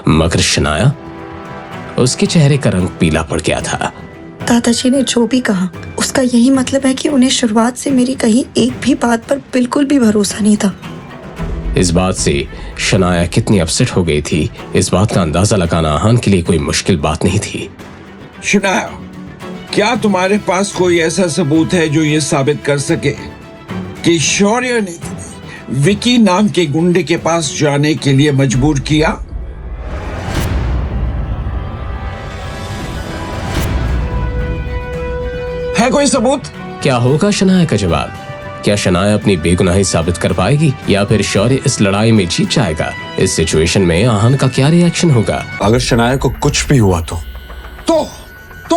मगर शनाया, उसके चेहरे का रंग पीला पड़ गया था। दादाजी ने जो भी कहा उसका यही मतलब है कि उन्हें शुरुआत से मेरी कहीं एक भी बात पर बिल्कुल भी भरोसा नहीं था। इस बात से शनाया कितनी अपसेट हो गई थी, इस बात का अंदाजा लगाना आहान के लिए कोई मुश्किल बात नहीं थी। शनाया, क्या तुम्हारे पास कोई ऐसा सबूत है जो ये साबित कर सके कि शौर्य ने तुम्हें विकी नाम के गुंडे के पास जाने के लिए मजबूर किया? है कोई सबूत? क्या होगा शनाया का जवाब? क्या शनाया अपनी बेगुनाही साबित कर पाएगी या फिर शौर्य इस लड़ाई में जीत जाएगा? इस सिचुएशन में आहान का क्या रिएक्शन होगा? अगर शनाया को कुछ भी हुआ तो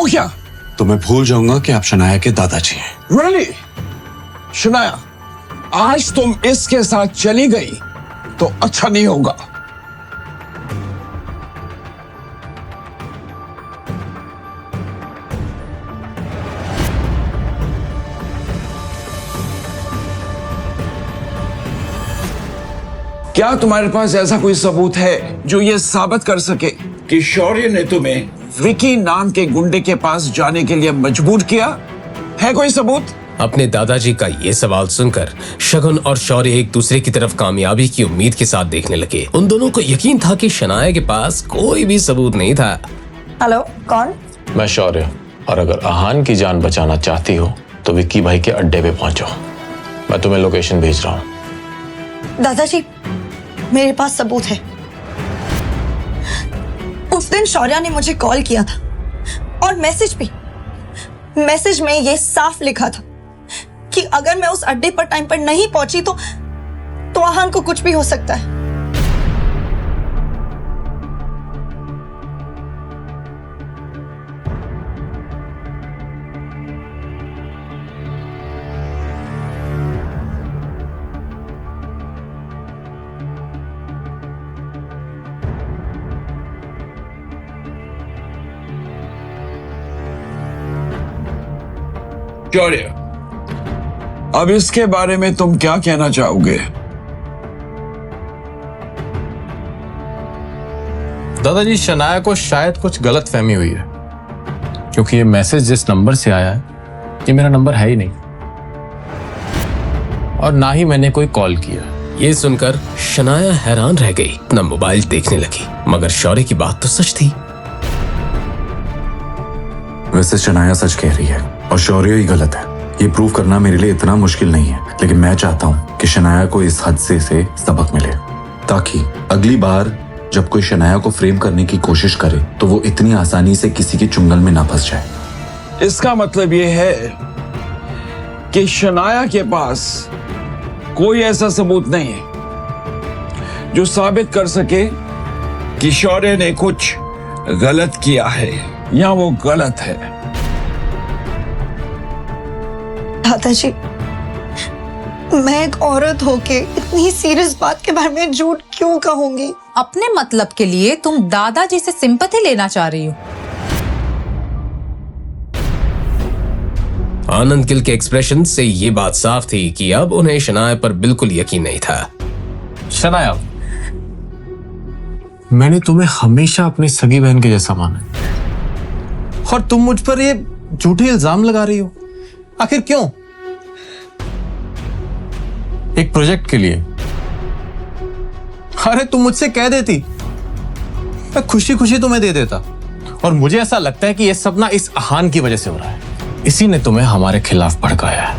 क्या? तो मैं भूल जाऊंगा कि आप शनाया के दादाजी हैं। Really? शनाया, आज तुम इसके साथ चली गई तो अच्छा नहीं होगा। क्या तुम्हारे पास ऐसा कोई सबूत है जो ये साबित कर सके कि शौर्य ने तुम्हें विकी नाम के गुंडे के पास जाने के लिए मजबूर किया? है कोई सबूत? अपने दादाजी का ये सवाल सुनकर शगुन और शौर्य एक दूसरे की तरफ कामयाबी की उम्मीद के साथ देखने लगे। उन दोनों को यकीन था कि शनाया के पास कोई भी सबूत नहीं था। हेलो, कौन? मैं शौर्य, और अगर आहान की जान बचाना चाहती हो तो विक्की भाई के अड्डे पे पहुंचो। मैं तुम्हें लोकेशन भेज रहा हूँ। दादाजी, मेरे पास सबूत है। उस दिन शौर्या ने मुझे कॉल किया था और मैसेज में ये साफ लिखा था कि अगर मैं उस अड्डे पर टाइम पर नहीं पहुंची तो आहान को कुछ भी हो सकता है। शौर्य, अब इसके बारे में तुम क्या कहना चाहोगे? दादाजी, शनाया को शायद कुछ गलत फहमी हुई है, क्योंकि ये मैसेज जिस नंबर से आया है ये मेरा नंबर है ही नहीं, और ना ही मैंने कोई कॉल किया। ये सुनकर शनाया हैरान रह गई, अपना मोबाइल देखने लगी, मगर शौर्य की बात तो सच थी। वैसे शनाया सच कह रही है और शौर्य ही गलत है। ये प्रूव करना मेरे लिए इतना मुश्किल नहीं है, लेकिन मैं चाहता हूँ कि शनाया को इस हादसे से सबक मिले, ताकि अगली बार जब कोई शनाया को फ्रेम करने की कोशिश करे तो वो इतनी आसानी से किसी के चुंगल में ना फंस जाए। इसका मतलब ये है कि शनाया के पास कोई ऐसा सबूत नहीं है जो साबित कर सके कि शौर्य ने कुछ गलत किया है या वो गलत है। दादाजी, मैं एक औरत होके इतनी सीरियस बात के बारे में झूठ क्यों कहूंगी? अपने मतलब के लिए तुम दादाजी से सिंपैथी लेना चाह रही हो। आनंद गिल के एक्सप्रेशन से ये बात साफ थी कि अब उन्हें शनाया पर बिल्कुल यकीन नहीं था। शनाया, मैंने तुम्हें हमेशा अपनी सगी बहन के जैसा माना है, और तुम मुझ पर ये झूठे इल्जाम लगा रही हो। आखिर क्यों? एक प्रोजेक्ट के लिए। अरे तुम मुझसे कह देती, मैं खुशी खुशी तुम्हें दे देता। और मुझे ऐसा लगता है कि ये सब ना इस आहान की वजह से हो रहा है, इसी ने तुम्हें हमारे खिलाफ भड़काया है।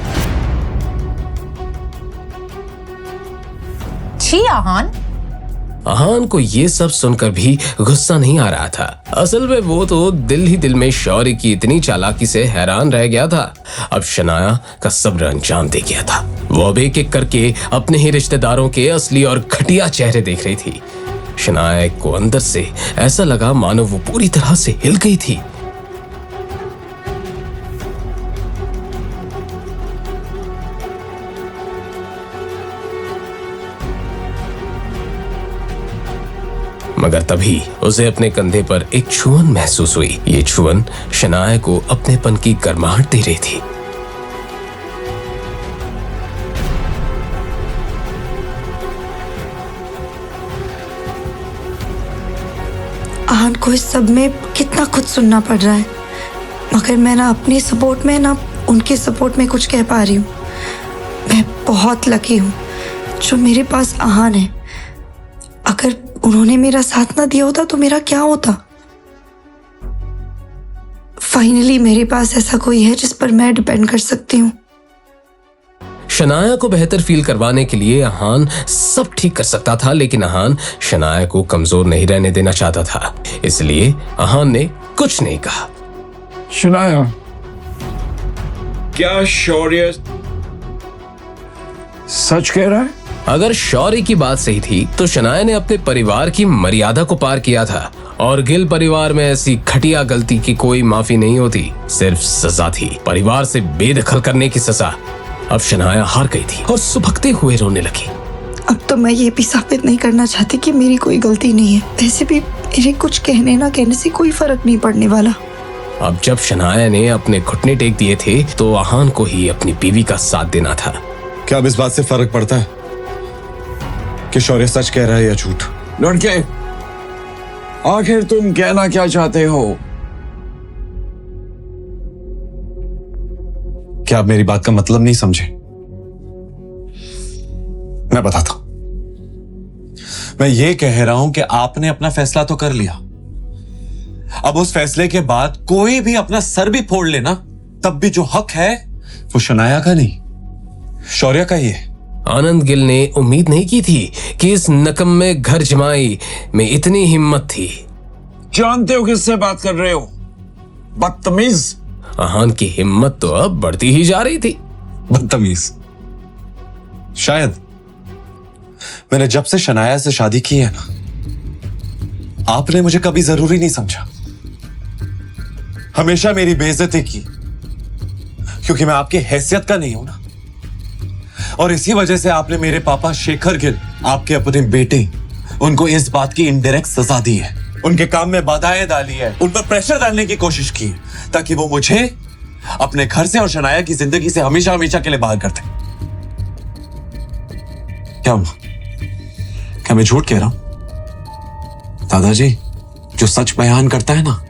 छी आहान। आहान को ये सब सुनकर भी गुस्सा नहीं आ रहा था। असल में वो तो दिल ही दिल में शौर्य की इतनी चालाकी से हैरान रह गया था। अब शनाया का सब्र अंजाम दे गया था। वो अब एक एक करके अपने ही रिश्तेदारों के असली और घटिया चेहरे देख रही थी। शनाया को अंदर से ऐसा लगा मानो वो पूरी तरह से हिल गई थी। मगर तभी उसे अपने कंधे पर एक छुअन महसूस हुई। ये छुअन शनाया को अपनेपन की गर्माहट दे रही थी। आहान को इस सब में कितना कुछ सुनना पड़ रहा है, मगर मैं ना अपनी सपोर्ट में ना उनके सपोर्ट में कुछ कह पा रही हूँ। मैं बहुत लकी हूँ जो मेरे पास आहान है। अगर उन्होंने मेरा साथ ना दिया होता तो मेरा क्या होता। फाइनली मेरे पास ऐसा कोई है जिस पर मैं डिपेंड कर सकती हूँ। शनाया को बेहतर फील करवाने के लिए आहान सब ठीक कर सकता था, लेकिन आहान शनाया को कमजोर नहीं रहने देना चाहता था, इसलिए आहान ने कुछ नहीं कहा। शनाया, क्या शौर्य सच कह रहा है? अगर शौर्य की बात सही थी तो शनाया ने अपने परिवार की मर्यादा को पार किया था, और गिल परिवार में ऐसी घटिया गलती की कोई माफी नहीं होती, सिर्फ सजा थी, परिवार से बेदखल करने की सजा। अब शनाया हार गई थी और सुबकते हुए रोने लगी। अब तो मैं ये भी साबित नहीं करना चाहती कि मेरी कोई गलती नहीं है। वैसे भी मेरे कुछ कहने ना कहने से कोई फर्क नहीं पड़ने वाला। अब जब शनाया ने अपने घुटने टेक दिए थे तो आहान को ही अपनी बीवी का साथ देना था। क्या अब इस बात से फर्क पड़ता है कि शौर्य सच कह रहा है या झूठ? लड़के, आखिर तुम कहना क्या चाहते हो? क्या आप मेरी बात का मतलब नहीं समझे? मैं बताता हूं। मैं ये कह रहा हूं कि आपने अपना फैसला तो कर लिया। अब उस फैसले के बाद कोई भी अपना सर भी फोड़ लेना, तब भी जो हक है वो शनाया का नहीं, शौर्य का ही है। आनंद गिल ने उम्मीद नहीं की थी कि इस नकम्मे घर जमाई में इतनी हिम्मत थी। जानते हो किससे बात कर रहे हो? बदतमीज। आहान की हिम्मत तो अब बढ़ती ही जा रही थी। बदतमीज? शायद मैंने जब से शनाया से शादी की है ना, आपने मुझे कभी जरूरी नहीं समझा, हमेशा मेरी बेइज्जती की, क्योंकि मैं आपकी हैसियत का नहीं हूं ना। और इसी वजह से आपने मेरे पापा शेखर गिल, आपके अपने बेटे, उनको इस बात की इनडायरेक्ट सजा दी है, उनके काम में बाधाएं डाली है, उन पर प्रेशर डालने की कोशिश की है, ताकि वो मुझे अपने घर से और शनाया की जिंदगी से हमेशा हमेशा के लिए बाहर कर दे। क्या हुआ? क्या मैं झूठ कह रहा हूं? दादाजी, जो सच बयान करता है ना,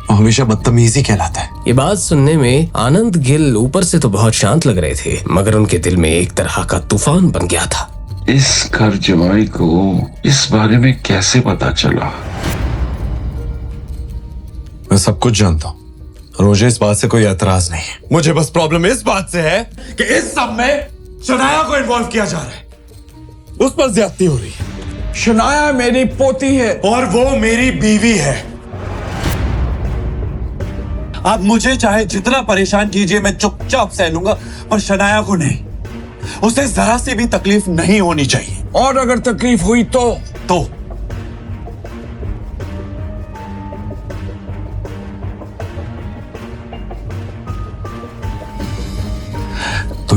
वो हमेशा बदतमीजी कहलाता है। ये बात सुनने में आनंद गिल ऊपर से तो बहुत शांत लग रहे थे, मगर उनके दिल में एक तरह का तूफान बन गया था। इस घर जमाई को इस बारे में कैसे पता चला? मैं सब कुछ जानता हूं। रोजे, इस बात से कोई एतराज नहीं है। मुझे बस प्रॉब्लम इस बात से है कि इस सब में शनाया को इन्वॉल्व किया जा रहा है, उस पर ज्यादती हो रही है। शनाया मेरी पोती है और वो मेरी बीवी है। आप मुझे चाहे जितना परेशान कीजिए, मैं चुपचाप सह लूंगा, पर शनाया को नहीं। उसे जरा सी भी तकलीफ नहीं होनी चाहिए। और अगर तकलीफ हुई तो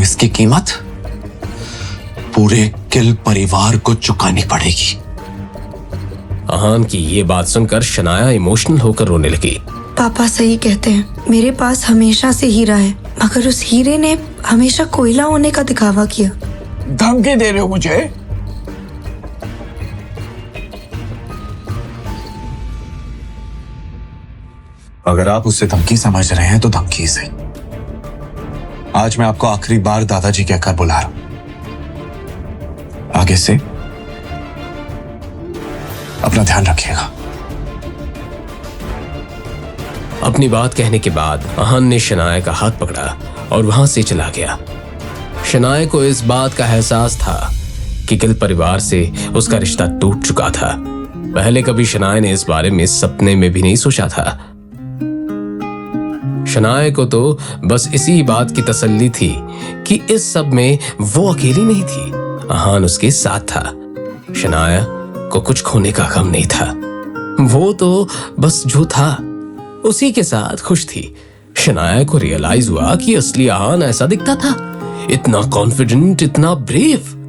इसकी कीमत पूरे गिल परिवार को चुकानी पड़ेगी। आहान की ये बात सुनकर शनाया इमोशनल होकर रोने लगी। पापा सही कहते हैं, मेरे पास हमेशा से हीरा है, मगर उस हीरे ने हमेशा कोयला होने का दिखावा किया। धमकी दे रहे हो मुझे? अगर आप उससे धमकी समझ रहे हैं तो धमकी सही। आज मैं आपको आखिरी बार दादाजी कहकर बुला रहा हूं। आगे से अपना ध्यान रखिएगा। अपनी बात कहने के बाद आहान ने शनाया का हाथ पकड़ा और वहां से चला गया। शनाया को इस बात का एहसास था कि गिल परिवार से उसका रिश्ता टूट चुका था। पहले कभी शनाया ने इस बारे में सपने में भी नहीं सोचा था। शनाया को तो बस इसी बात की तसल्ली थी कि इस सब में वो अकेली नहीं थी, आहान उसके साथ था। शनाया को कुछ खोने का गम नहीं था, वो तो बस जो था उसी के साथ खुश थी। शनाया को रियलाइज हुआ कि असली आहान ऐसा दिखता था, इतना कॉन्फिडेंट, इतना ब्रेव।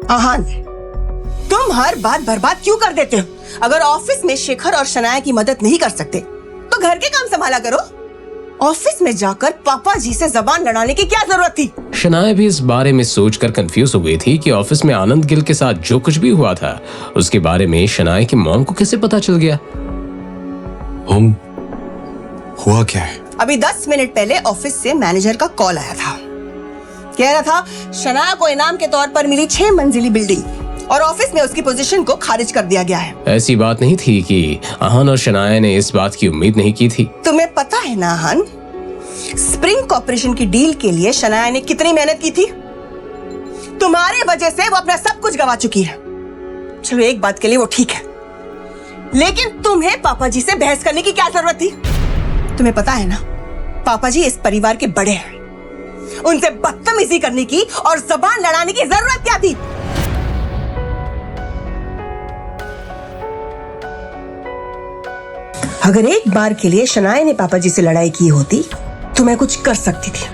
आहान, तुम हर बात बर्बाद क्यों कर देते हो? अगर ऑफिस में शेखर और शनाया की मदद नहीं कर सकते तो घर के काम संभाला करो। ऑफिस में जाकर पापा जी से जबान लड़ाने की क्या जरूरत थी? शनाया भी इस बारे में सोचकर कंफ्यूज हो गई थी कि ऑफिस में आनंद गिल के साथ जो कुछ भी हुआ था उसके बारे में शनाया की मॉम को कैसे पता चल गया। हुआ क्या है? अभी 10 मिनट पहले ऑफिस से मैनेजर का कॉल आया था। कह रहा था शनाया को इनाम के तौर पर मिली 6 मंजिली बिल्डिंग और ऑफिस में उसकी पोजीशन को खारिज कर दिया गया है। ऐसी बात नहीं थी कि आहान और शनाया ने इस बात की उम्मीद नहीं की थी। तुम्हें पता है ना आहान, स्प्रिंग कॉर्पोरेशन की डील के लिए शनाया ने कितनी मेहनत की थी? तुम्हारे वजह से वो अपना सब कुछ गवा चुकी है। चलो एक बात के लिए वो ठीक है, लेकिन तुम्हें पापा जी से बहस करने की क्या जरूरत थी? तुम्हें पता है ना, पापा जी इस परिवार के बड़े हैं, उनसे बदतमीजी करने की और जबान लड़ाने की जरूरत क्या थी? अगर एक बार के लिए शनाया ने पापा जी से लड़ाई की होती तो मैं कुछ कर सकती थी,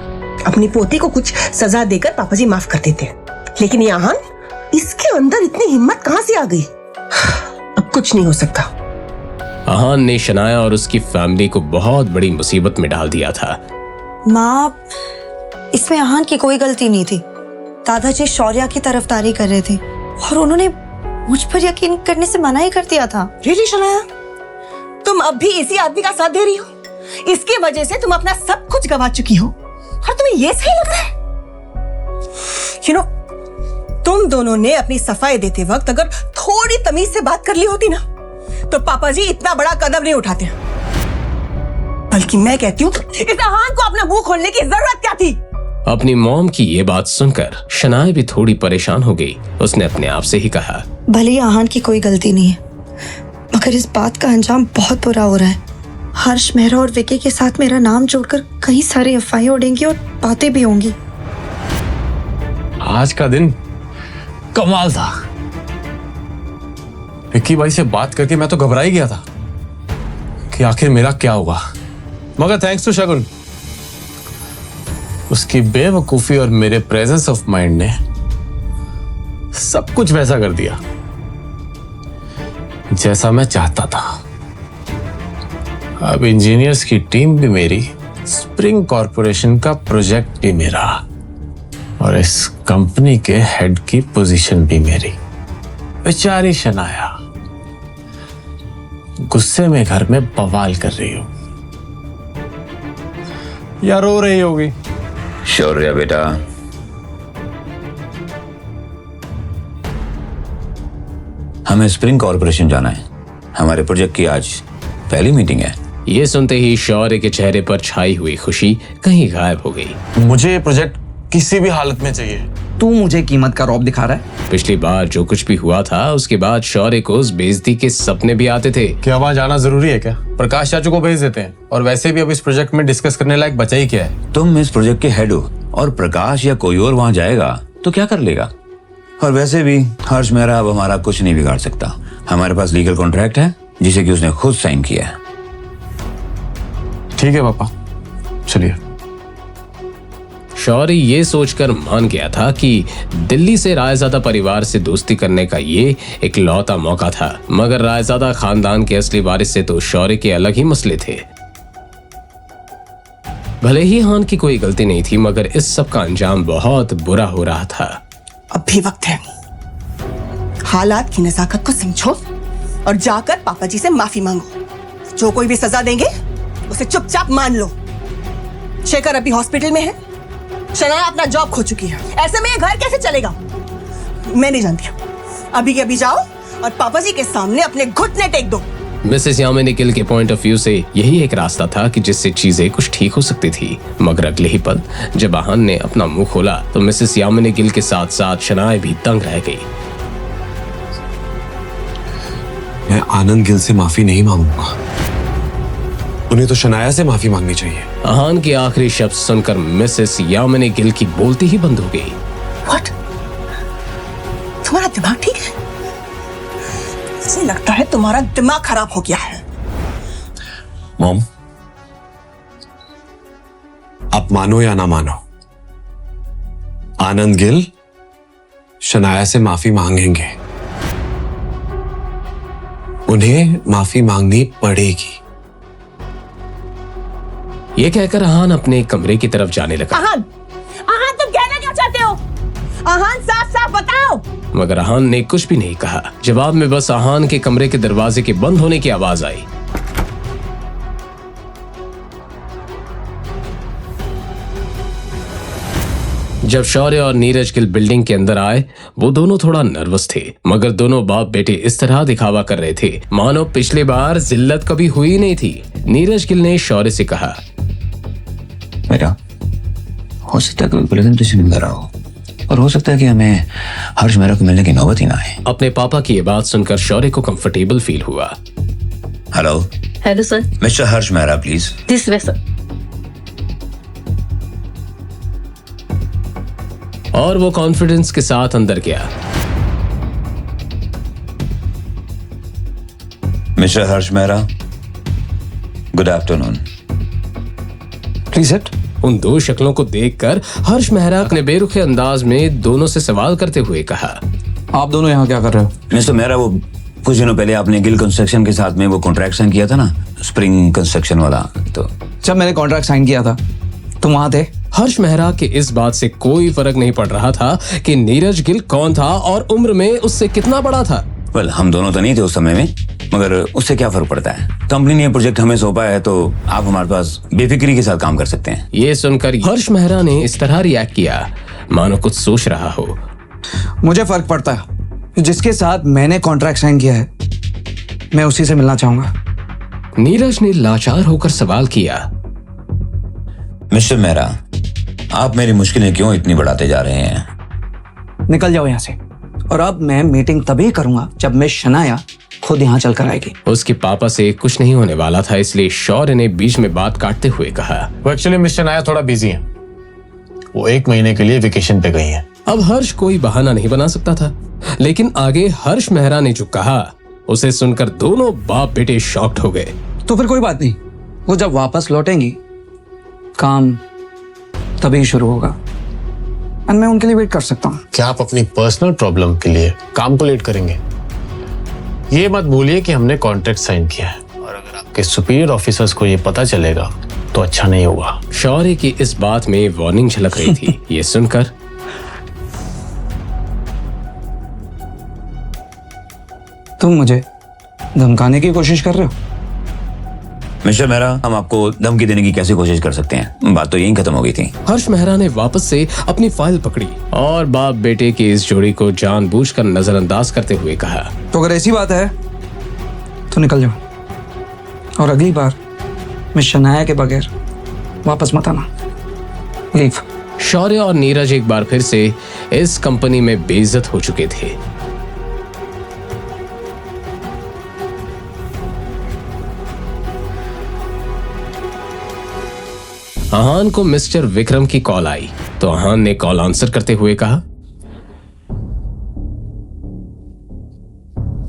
अपनी पोती को कुछ सजा देकर पापा जी माफ कर देते। लेकिन ये आहान, इसके अंदर इतनी हिम्मत कहां से आ गई? अब कुछ नहीं हो सकता। आहान ने शनाया और उसकी फैमिली को बहुत बड़ी मुसीबत में डाल दिया था। माँ, इसमें आहान की कोई गलती नहीं थी। दादाजी शौर्या की तरफदारी कर रहे थे और उन्होंने मुझ पर यकीन करने से मना ही कर दिया था। रियली शनाया, तुम अब भी इसी आदमी का साथ दे रही हो? इसकी वजह से तुम अपना सब कुछ गवा चुकी हो और तुम्हें यह सही लग रहा है? यू नो, तुम दोनों ने अपनी सफाई देते वक्त अगर थोड़ी तमीज से बात कर ली होती ना तो पापा जी इतना बड़ा कदम नहीं उठाते। बल्कि मैं कहती हूँ इस आहान को अपना मुंह खोलने की जरूरत क्या थी? अपनी मॉम की ये बात सुनकर शनाया भी थोड़ी परेशान हो गई। उसने अपने आप से ही कहा, भले ही आहान की कोई गलती नहीं है, मगर इस बात का अंजाम बहुत बुरा हो रहा है। हर्ष, मेहरा और विकी के साथ मेरा नाम जोड़कर कई सारी अफवाहें उड़ेंगी और बातें भी होंगी। आज का दिन कमाल था। विक्की भाई से बात करके मैं तो घबरा ही गया था कि आखिर मेरा क्या होगा, मगर थैंक्स टू शगुन, उसकी बेवकूफी और मेरे प्रेजेंस ऑफ माइंड ने सब कुछ वैसा कर दिया जैसा मैं चाहता था। अब इंजीनियर्स की टीम भी मेरी, स्प्रिंग कॉर्पोरेशन का प्रोजेक्ट भी मेरा और इस कंपनी के हेड की पोजीशन भी मेरी। बेचारी शनाया गुस्से में घर में बवाल कर रही हो या रो रही होगी। शौर्य बेटा, हमें स्प्रिंग कॉर्पोरेशन जाना है। हमारे प्रोजेक्ट की आज पहली मीटिंग है। ये सुनते ही शौर्य के चेहरे पर छाई हुई खुशी कहीं गायब हो गई। मुझे ये प्रोजेक्ट किसी भी हालत में चाहिए। तू मुझे कीमत का रौब दिखा रहा है? पिछली बार जो कुछ भी हुआ था उसके बाद शौर्य को उस बेइज्जती के सपने भी आते थे। क्या वहां जाना जरूरी है क्या? प्रकाश चाचू को भेज देते हैं, और वैसे भी अब इस प्रोजेक्ट में डिस्कस करने लायक बचा ही क्या है? तुम इस प्रोजेक्ट के हेड हो और प्रकाश या कोई और वहां जाएगा तो क्या कर लेगा? और वैसे भी हर्ष मेहरा अब हमारा कुछ नहीं बिगाड़ सकता। हमारे पास लीगल कॉन्ट्रैक्ट है जिसे कि उसने खुद साइन किया है। ठीक है पापा, चलिए। शौर्य ये सोचकर मान गया था कि दिल्ली से रायजादा परिवार से दोस्ती करने का ये एक लौता मौका था, मगर रायजादा खानदान के असली वारिस से तो शौर्य के अलग ही मसले थे। भले ही हान की कोई गलती नहीं थी, मगर इस सब का अंजाम बहुत बुरा हो रहा था। अब भी वक्त है, हालात की नजाकत को समझो और जाकर पापा जी से माफी मांगो। जो कोई भी सजा देंगे उसे चुपचाप मान लो। शेखर अभी हॉस्पिटल में है, शनाया अपना जॉब खो चुकी है, ऐसे में ये घर कैसे चलेगा? मैं नहीं जानती। अभी के अभी जाओ और पापा जी के सामने अपने घुटने टेक दो। मिसेस यामिनी गिल के पॉइंट ऑफ व्यू से यही एक रास्ता था कि जिससे चीजें कुछ ठीक हो सकती थी, मगर अगले ही पल जब आहान ने अपना मुंह खोला तो मिसेस यामिनी गिल के साथ साथ शनाया भी दंग रह गई। मैं आनंद गिल से माफी नहीं मांगूंगा, उन्हें तो शनाया से माफी मांगनी चाहिए। आहान के आखिरी शब्द सुनकर मिसेस यामिनी गिल की बोलती ही बंद हो गई। व्हाट? तुम्हारा दिमाग ठीक है? मुझे लगता है तुम्हारा दिमाग खराब हो गया है। मॉम, आप मानो या ना मानो, आनंद गिल शनाया से माफी मांगेंगे, उन्हें माफी मांगनी पड़ेगी। ये कहकर आहान अपने कमरे की तरफ जाने लगा, आहान, आहान तुम कहना क्या चाहते हो? आहान साफ साफ बताओ। मगर आहान ने कुछ भी नहीं कहा। जवाब में बस आहान के कमरे के दरवाजे के बंद होने की आवाज आई। जब शौर्य और नीरज गिल बिल्डिंग के अंदर आए, वो दोनों थोड़ा नर्वस थे, मगर दोनों बाप बेटे इस तरह दिखावा कर रहे थे मानो पिछली बार जिल्लत कभी हुई नहीं थी। नीरज गिल ने शौर्य से कहा, बेटा, हो सकता है कोई प्रेजेंटेशन मिल रहा हो, और हो सकता है कि हमें हर्ष मेहरा को मिलने की नौबत ही ना आए। अपने पापा की ये बात सुनकर शौर्य को कंफर्टेबल फील हुआ। Hello hello sir, mister Harsh Mehra please. This way sir. और वो कॉन्फिडेंस के साथ अंदर गया। Mister Harsh Mehra, good afternoon. Please sit. उन दो शक्लों को देखकर हर्ष मेहरा अपने बेरुखे अंदाज में दोनों से सवाल करते हुए कहा, आप दोनों यहाँ क्या कर रहे हो? मिस्टर मेहरा, वो कुछ दिनों पहले आपने गिल कंस्ट्रक्शन के साथ में वो कॉन्ट्रैक्ट साइन किया था ना, स्प्रिंग कंस्ट्रक्शन वाला, तो जब मैंने कॉन्ट्रैक्ट साइन किया था तुम वहां थे? हर्ष मेहरा के इस बात से कोई फर्क नहीं पड़ रहा था कि नीरज गिल कौन था और उम्र में उससे कितना बड़ा था। वेल, हम दोनों तो नहीं थे उस समय में, मगर उससे क्या फर्क पड़ता है? कंपनी ने ये प्रोजेक्ट हमें सौंपा है तो आप हमारे पास बेफिक्री के साथ काम कर सकते हैं। ये सुनकर हर्ष मेहरा ने इस तरह रिएक्ट किया मानो कुछ सोच रहा हो। मुझे फर्क पड़ता है, जिसके साथ मैंने कॉन्ट्रैक्ट साइन किया है मैं उसी से मिलना चाहूंगा। नीरज ने लाचार होकर सवाल किया, मिस्टर मेहरा, आप मेरी मुश्किलें क्यों इतनी बढ़ाते जा रहे हैं? निकल जाओ यहाँ से। और अब मैं मीटिंग तभी करूंगा जब मैं शनाया खुद यहाँ चलकर आएगी। उसके पापा से कुछ नहीं होने वाला था, इसलिए शौर्य ने बीच में बात काटते हुए कहा, वो एक्चुअली मिस्टर नाया थोड़ा बिजी है, वो 1 महीने के लिए वेकेशन पे गई है। अब हर्ष कोई बहाना नहीं बना सकता था, लेकिन आगे हर्ष मेहरा ने जो कहा उसे सुनकर दोनों बाप बेटे शॉक्ड हो गए। तो फिर कोई बात नहीं, वो जब वापस लौटेंगी काम तभी शुरू होगा, और मैं उनके लिए वेट कर सकता हूँ। क्या आप अपनी पर्सनल प्रॉब्लम के लिए काम को लेट करेंगे? ये मत भूलिए कि हमने कॉन्ट्रैक्ट साइन किया है, और अगर आपके सुपीरियर ऑफिसर्स को ये पता चलेगा तो अच्छा नहीं होगा। शौर्य की इस बात में वार्निंग झलक रही थी। ये सुनकर तुम मुझे धमकाने की कोशिश कर रहे हो? मिस्टर मेहरा, हम आपको धमकी देने की कैसे कोशिश कर सकते हैं? बात तो यहीं खत्म हो गई थी। हर्ष मेहरा ने वापस से अपनी फाइल पकड़ी और बाप बेटे की इस जोड़ी को जानबूझकर नजरअंदाज करते हुए कहा, तो अगर ऐसी बात है तो निकल जाओ, और अगली बार मैं शनाया के बगैर वापस मत आना। लीव। शौर्य और नीरज एक बार फिर से इस कंपनी में बेइज्जत हो चुके थे। आहान को मिस्टर विक्रम की कॉल आई तो आहान ने कॉल आंसर करते हुए कहा,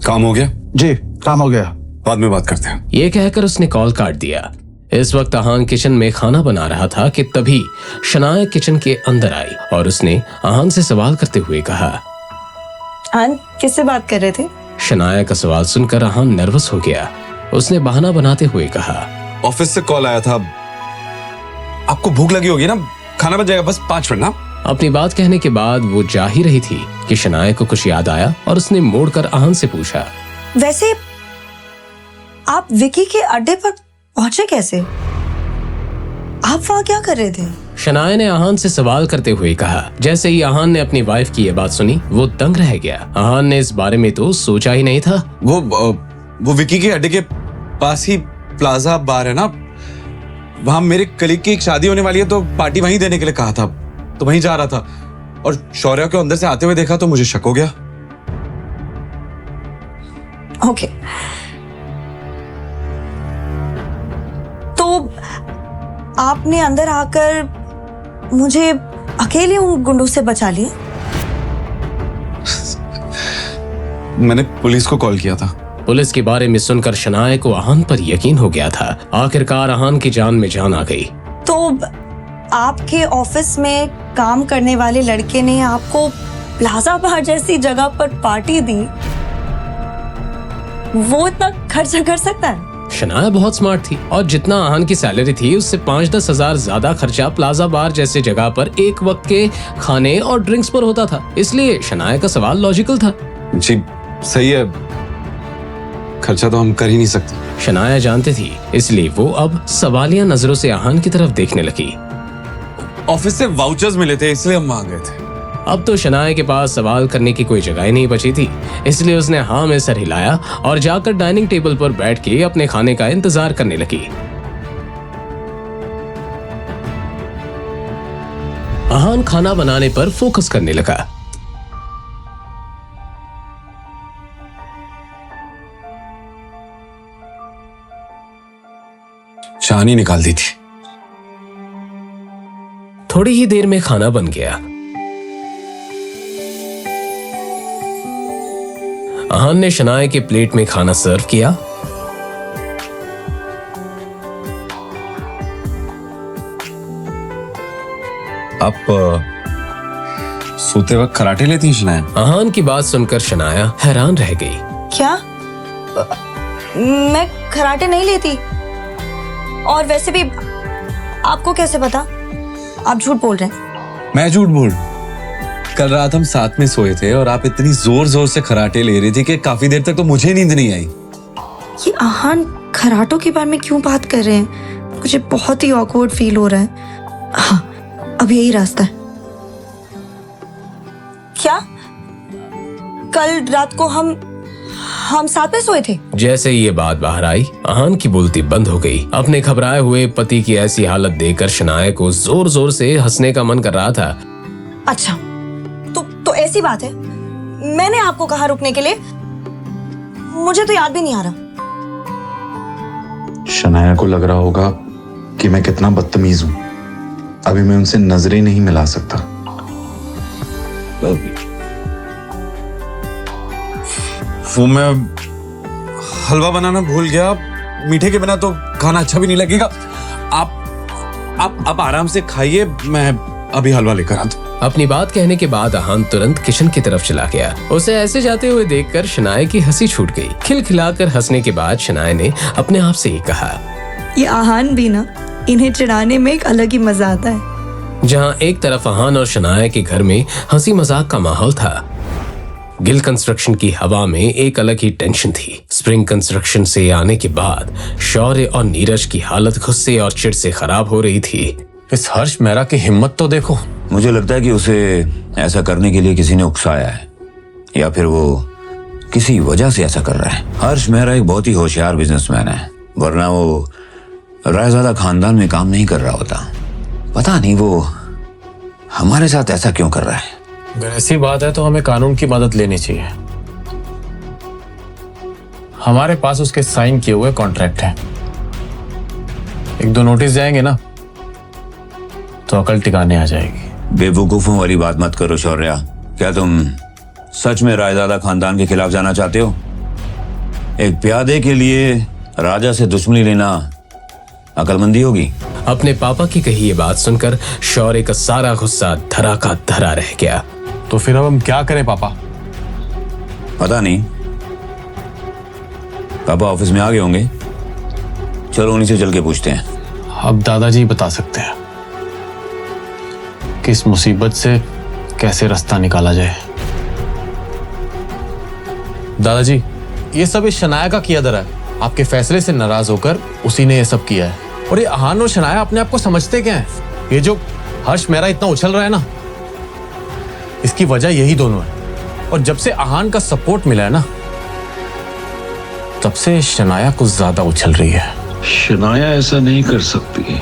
काम हो गया? जी काम हो गया, बाद में बात करते हैं। ये कहकर उसने कॉल काट दिया। इस वक्त आहान किचन में खाना बना रहा था कि तभी शनाया किचन के अंदर आई और उसने आहान से सवाल करते हुए कहा, आहान किससे बात कर रहे थे? शनाया का सवाल सुनकर आहान नर्वस हो गया। उसने बहाना बनाते हुए कहा, ऑफिस से कॉल आया था, आपको भूख लगी होगी ना, खाना बन जाएगा, बस 5 मिनट ना। अपनी बात कहने के बाद वो जा ही रही थी कि शनाया को कुछ याद आया और उसने मोड़कर आहान से पूछा, वैसे आप विकी के अड्डे पर पहुंचे कैसे? आप वहां क्या कर रहे थे? शनाया ने आहान से सवाल करते हुए कहा। जैसे ही आहान ने अपनी वाइफ की ये बात सुनी वो दंग रह गया। आहान ने इस बारे में तो सोचा ही नहीं था। वो विकी के अड्डे के पास ही प्लाजा बार है ना, वहां मेरे कलीग की एक शादी होने वाली है तो पार्टी वहीं देने के लिए कहा था, तो वहीं जा रहा था और शौर्य को अंदर से आते हुए देखा तो मुझे शक हो गया। ओके, तो आपने अंदर आकर मुझे अकेले उन गुंडों से बचा लिया? मैंने पुलिस को कॉल किया था। पुलिस के बारे में सुनकर शनाया को आहान पर यकीन हो गया था। आखिरकार आहान की जान में जान आ गई। तो आपके ऑफिस में काम करने वाले लड़के ने आपको प्लाजा बार जैसी जगह पर पार्टी दी, वो इतना खर्चा कर सकता है? शनाया बहुत स्मार्ट थी और जितना आहान की सैलरी थी उससे 5-10 हजार ज्यादा खर्चा प्लाजा बार जैसे जगह पर एक वक्त के खाने और ड्रिंक्स पर होता था। इसलिए शनाया का सवाल लॉजिकल था। जी सही है, खर्चा तो हम कर ही नहीं सकते। शनाया जानती थी, इसलिए वो अब सवालिया नजरों से आहान की तरफ देखने लगी। ऑफिस से वाउचर्स मिले थे इसलिए हम वहां गए थे। अब तो शनाया के पास सवाल करने की कोई जगह ही नहीं बची थी, इसलिए उसने हाँ में सर हिलाया और जाकर डाइनिंग टेबल पर बैठ के अपने खाने का इंतजार करने लगी। आहान खाना बनाने पर फोकस करने लगा। चानी निकाल दी थी। थोड़ी ही देर में खाना बन गया। आहान ने शनाया के प्लेट में खाना सर्व किया। आप सोते वक्त खराटे लेती हैं शनाया? आहान की बात सुनकर शनाया हैरान रह गई। क्या? मैं खराटे नहीं लेती। और वैसे भी आपको कैसे पता? आप झूठ बोल रहे हैं। मैं झूठ बोल? कल रात हम साथ में सोए थे और आप इतनी जोर जोर से खराटे ले रही थी कि काफी देर तक तो मुझे नींद नहीं आई। ये आहान खराटों के बारे में क्यों बात कर रहे हैं? मुझे बहुत ही ऑकवर्ड फील हो रहा है। हाँ, अब यही रास्ता है। क्या कल रात को हम साथ में सोए थे? जैसे ही ये बात बाहर आई, आहान की बोलती बंद हो गई। अपने घबराए हुए पति की ऐसी हालत देखकर शनाया को जोर जोर से हंसने का मन कर रहा था। अच्छा, तो ऐसी बात है। मैंने आपको कहा रुकने के लिए? मुझे तो याद भी नहीं आ रहा। शनाया को लग रहा होगा कि मैं कितना बदतमीज हूं। अभी मैं उनसे नजरें नहीं मिला सकता। वो मैं हलवा बनाना भूल गया। मीठे के बिना तो खाना अच्छा भी नहीं लगेगा। आप आराम से खाइए, मैं अभी हलवा लेकर आता हूं। अपनी बात कहने के बाद आहान तुरंत किचन की तरफ चला गया। उसे ऐसे जाते हुए देखकर शनाया की हंसी छूट गई। खिलखिलाकर हंसने के बाद शनाया ने अपने आप से ही कहा, ये आहान भी ना, इन्हें चिढ़ाने में एक अलग ही मजा आता है। जहां एक तरफ आहान और शनाया के घर में हंसी मजाक का माहौल था, गिल कंस्ट्रक्शन की हवा में एक अलग ही टेंशन थी। स्प्रिंग कंस्ट्रक्शन से आने के बाद शौर्य और नीरज की हालत गुस्से और चिढ़ से खराब हो रही थी। इस हर्ष मेहरा की हिम्मत तो देखो। मुझे लगता है कि उसे ऐसा करने के लिए किसी ने उकसाया है, या फिर वो किसी वजह से ऐसा कर रहा है। हर्ष मेहरा एक बहुत ही होशियार बिजनेसमैन है, वरना वो रायजादा खानदान में काम नहीं कर रहा होता। पता नहीं वो हमारे साथ ऐसा क्यों कर रहा है। अगर ऐसी बात है तो हमें कानून की मदद लेनी चाहिए। हमारे पास उसके साइन किए हुए कॉन्ट्रैक्ट हैं। 1-2 नोटिस जाएंगे ना तो अकल टिकाने आ जाएगी। बेवकूफों वाली बात मत करो शौर्या। क्या तुम सच में रायजादा खानदान के खिलाफ जाना चाहते हो? एक प्यादे के लिए राजा से दुश्मनी लेना अकलमंदी होगी। अपने पापा की कही ये बात सुनकर शौर्य का सारा गुस्सा धरा का धरा रह गया। तो फिर अब हम क्या करें पापा? पता नहीं, पापा ऑफिस में आ गए होंगे। चलो उन्हीं से चल के पूछते हैं। अब दादाजी बता सकते हैं कि इस मुसीबत से कैसे रास्ता निकाला जाए। दादाजी, ये सब इस शनाया का किया धरा है। आपके फैसले से नाराज होकर उसी ने ये सब किया है। और ये आहान और शनाया अपने आप को समझते क्या है? ये जो हर्ष मेहरा इतना उछल रहा है ना, इसकी वजह यही दोनों है। और जब से आहान का सपोर्ट मिला है ना, तब से शनाया कुछ ज्यादा उछल रही है। शनाया ऐसा नहीं कर सकती।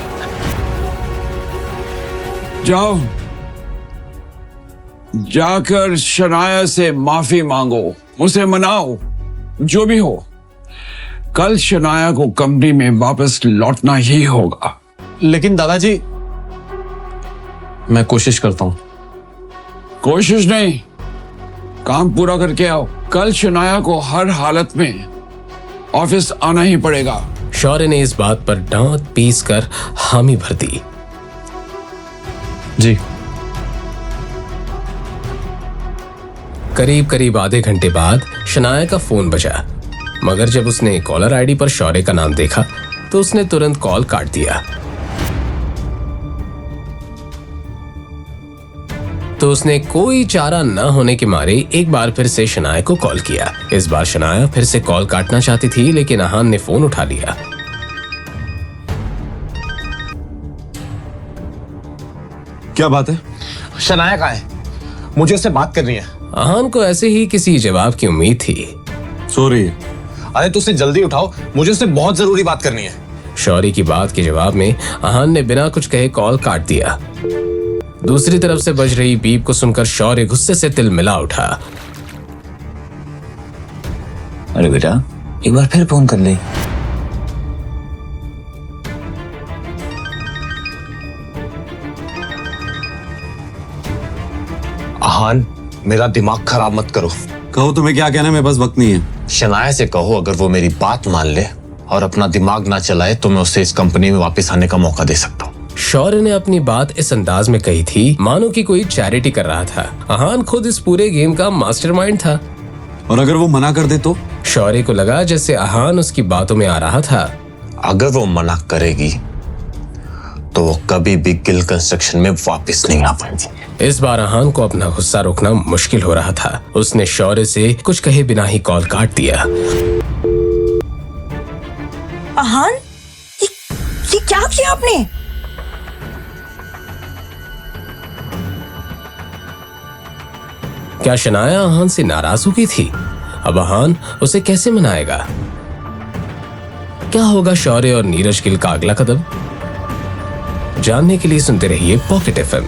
जाओ, जाकर शनाया से माफी मांगो, उसे मनाओ। जो भी हो, कल शनाया को कंपनी में वापस लौटना ही होगा। लेकिन दादाजी, मैं कोशिश करता हूं। कोशिश नहीं, काम पूरा करके आओ। कल शनाया को हर हालत में ऑफिस आना ही पड़ेगा। शौर्य ने इस बात पर दांत पीस कर हामी भर दी। जी। करीब करीब आधे घंटे बाद शनाया का फोन बजा, मगर जब उसने कॉलर आईडी पर शौर्य का नाम देखा तो उसने तुरंत कॉल काट दिया। तो उसने कोई चारा न होने के मारे एक बार फिर से शनाया को कॉल किया। इस बार शनाया फिर से कॉल काटना चाहती थी, लेकिन अहान ने फोन उठा लिया। क्या बात है? शनाया कहाँ है? मुझे उससे बात करनी है। अहान को ऐसे ही किसी जवाब की उम्मीद थी। सो रही है। अरे तो उसे जल्दी उठाओ, मुझे उससे बहुत जरूरी बात करनी है। शौर्य की बात के जवाब में अहान ने बिना कुछ कहे कॉल काट दिया। दूसरी तरफ से बज रही बीप को सुनकर शौर्य गुस्से से तिलमिला उठा। अरे बेटा, एक बार फिर फोन कर ले। अहान, मेरा दिमाग खराब मत करो। कहो तुम्हें क्या कहना है, मेरे पास वक्त नहीं है। शनाया से कहो अगर वो मेरी बात मान ले और अपना दिमाग ना चलाए तो मैं उसे इस कंपनी में वापस आने का मौका दे सकता हूँ। शौर्य ने अपनी बात इस अंदाज में कही थी मानो कि कोई चैरिटी कर रहा था। अहान खुद इस पूरे गेम का मास्टरमाइंड था। और अगर वो मना कर दे तो? शौर्य को लगा जैसे अहान उसकी बातों में आ रहा था। अगर वो मना करेगी तो वो कभी भी गिल कंस्ट्रक्शन में वापस नहीं आ पाएगी। इस बार अहान को अपना गुस्सा रोकना मुश्किल हो रहा था। उसने शौर्य से कुछ कहे बिना ही कॉल काट दिया। अहान, ये क्या किया आपने? क्या शनाया अहान से नाराज हो गई थी? अब अहान उसे कैसे मनाएगा? क्या होगा शौर्य और नीरज गिल का अगला कदम? जानने के लिए सुनते रहिए पॉकेट एफएम।